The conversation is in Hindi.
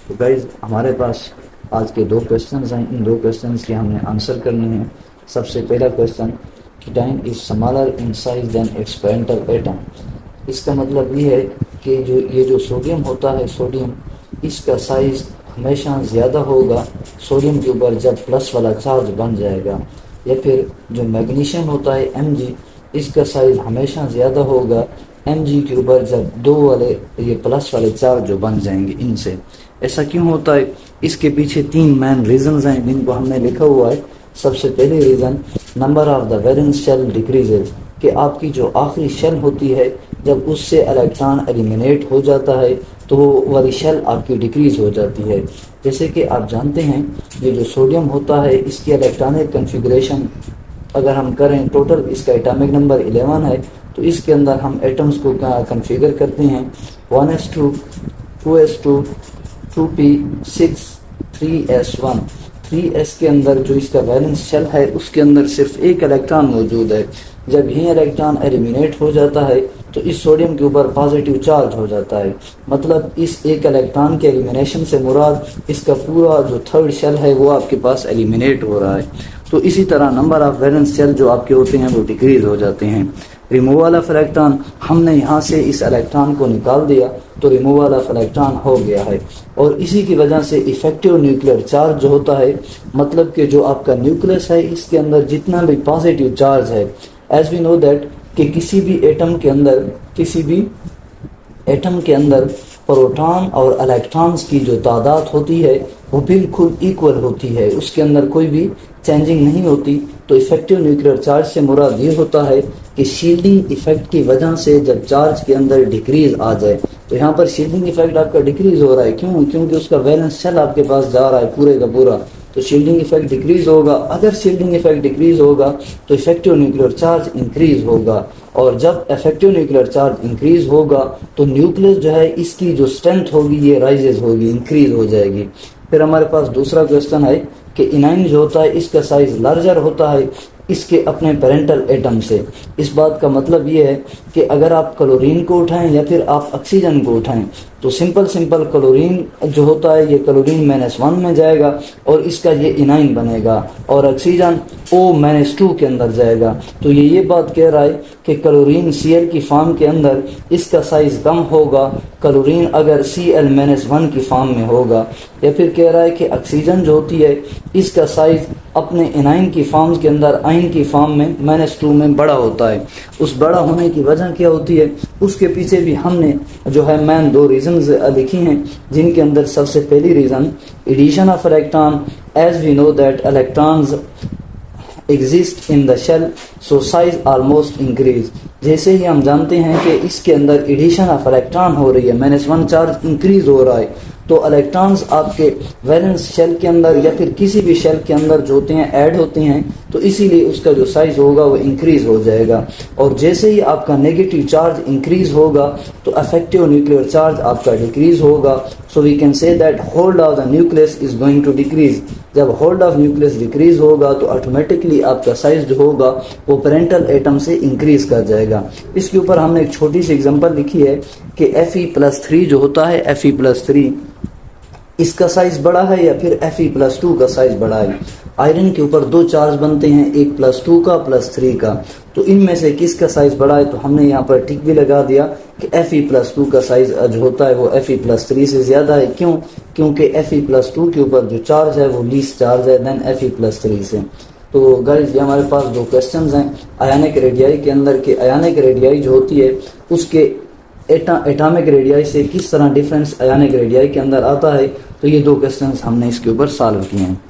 तो गाइज हमारे पास आज के दो क्वेश्चंस हैं, इन दो क्वेश्चंस के हमने आंसर करने हैं। सबसे पहला question, cation is smaller in size than its parental atom. इसका मतलब ये है कि ये जो सोडियम होता है, सोडियम, इसका साइज हमेशा ज़्यादा होगा सोडियम के ऊपर जब प्लस वाला चार्ज बन जाएगा। या फिर जो मैग्नीशियम होता है Mg, इसका साइज हमेशा ज़्यादा होगा Mg के ऊपर जब दो वाले ये प्लस वाले चार्ज जो बन जाएंगे इनसे। ऐसा क्यों होता है? इसके पीछे तीन मेन रीजंस हैं जिनको हमने लिखा हुआ है। सबसे पहले reason, number of the valence shell decreases, कि आपकी जो आखिरी शेल होती है जब उससे इलेक्ट्रॉन एलिमिनेट हो जाता है तो वो वाली शेल आपकी डिक्रीज हो जाती है। जैसे कि आप जानते हैं ये जो सोडियम होता है इसकी इलेक्ट्रॉनिक कन्फिगरेशन अगर हम करें, टोटल इसका एटॉमिक नंबर 11 है, तो इसके अंदर हम एटम्स को कन्फिगर करते हैं 1s2, 2s2, 2p, 6, 3s1। 3s के अंदर जो इसका वैलेंस शेल है उसके अंदर सिर्फ एक इलेक्ट्रॉन मौजूद है। जब यही इलेक्ट्रॉन एलिमिनेट हो जाता है तो इस सोडियम के ऊपर पॉजिटिव चार्ज हो जाता है। मतलब इस एक इलेक्ट्रॉन के एलिमिनेशन से मुराद इसका पूरा जो थर्ड शेल है वो आपके पास एलिमिनेट हो रहा है। तो इसी तरह नंबर ऑफ वैलेंस शेल जो आपके होते हैं वो डिक्रीज हो जाते हैं। रिमूवल ऑफ इलेक्ट्रॉन, हमने यहाँ से इस इलेक्ट्रॉन को निकाल दिया तो रिमूवल ऑफ इलेक्ट्रॉन हो गया है। और इसी की वजह से इफेक्टिव न्यूक्लियर चार्ज जो होता है, मतलब कि जो आपका न्यूक्लियस है इसके अंदर जितना भी पॉजिटिव चार्ज है, एज वी नो दैट कि किसी भी एटम के अंदर प्रोटॉन और इलेक्ट्रॉन्स की जो तादाद होती है वो बिल्कुल इक्वल होती है, उसके अंदर कोई भी चेंजिंग नहीं होती। तो इफेक्टिव न्यूक्लियर चार्ज से मुराद ये होता है कि शील्डिंग इफेक्ट की वजह से जब चार्ज के अंदर डिक्रीज आ जाए, तो यहाँ पर शील्डिंग इफेक्ट आपका डिक्रीज हो रहा है। क्यों? क्योंकि उसका वैलेंस शेल आपके पास जा रहा है पूरे का पूरा, तो शील्डिंग इफेक्ट डिक्रीज होगा। अगर शील्डिंग इफेक्ट डिक्रीज होगा तो इफेक्टिव न्यूक्लियर चार्ज इंक्रीज होगा, और जब इफेक्टिव न्यूक्लियर चार्ज इंक्रीज होगा तो न्यूक्लियस जो है इसकी जो स्ट्रेंथ होगी ये राइजेज होगी, इंक्रीज हो जाएगी। फिर हमारे पास दूसरा क्वेश्चन है कि इनाइन जो होता है इसका साइज लार्जर होता है इसके अपने पेरेंटल एटम से। इस बात का मतलब ये है कि अगर आप क्लोरीन को उठाएं या फिर आप ऑक्सीजन को उठाएं तो सिंपल क्लोरीन जो होता है ये क्लोरीन -1 में जाएगा और इसका ये इनाइन बनेगा, और ऑक्सीजन O-2 के अंदर जाएगा। तो ये बात कह रहा है कि क्लोरीन Cl की फॉर्म के अंदर इसका साइज कम होगा क्लोरीन अगर Cl-1 की फॉर्म में होगा। या फिर कह रहा है कि ऑक्सीजन जो होती है इसका साइज अपने इनाइन की फॉर्म के अंदर आइन की फॉर्म में -2 में बड़ा होता है। उस बड़ा होने की वजह क्या होती है उसके पीछे भी हमने जो है मैन दो रीजंस लिखी हैं, जिनके अंदर सबसे पहली reason, addition of electron, as we know that electrons exist in the shell so size almost increase। जैसे ही हम जानते हैं कि इसके अंदर एडिशन ऑफ इलेक्ट्रॉन हो रही है, -1 चार्ज इंक्रीज हो रहा है, तो इलेक्ट्रॉन्स आपके वैलेंस शेल के अंदर या फिर किसी भी शेल के अंदर जो होते हैं ऐड होते हैं, तो इसीलिए उसका जो साइज होगा वो इंक्रीज हो जाएगा। और जैसे ही आपका नेगेटिव चार्ज इंक्रीज होगा तो इफेक्टिव न्यूक्लियर चार्ज आपका डिक्रीज होगा। So we can say that hold of the nucleus is going to decrease. जब होल्ड ऑफ न्यूक्लियस डिक्रीज होगा तो ऑटोमेटिकली आपका साइज जो होगा वो पेरेंटल एटम से इंक्रीज कर जाएगा। इसके ऊपर हमने एक छोटी सी एग्जांपल लिखी है कि Fe+3 जो होता है, Fe+3 इसका साइज बड़ा है या फिर Fe+2 का साइज बड़ा है। आयरन के ऊपर दो चार्ज बनते हैं, एक +2 का +3 का, तो इनमें से किसका साइज बड़ा है? तो हमने यहाँ पर टिक भी लगा दिया कि Fe+2 का साइज जो होता है वो Fe+3 से ज्यादा है। क्यों? क्योंकि Fe+2 के ऊपर जो चार्ज है वो लीस्ट चार्ज है देन Fe+3 से। तो गाइस ये हमारे पास दो क्वेश्चंस हैं आयनिक रेडियाई के अंदर के आयनिक रेडियाई जो होती है उसके एटॉमिक रेडियाई से किस तरह डिफरेंस आयनिक रेडियाई के अंदर आता है। तो ये दो क्वेश्चंस हमने इसके ऊपर सॉल्व किए हैं।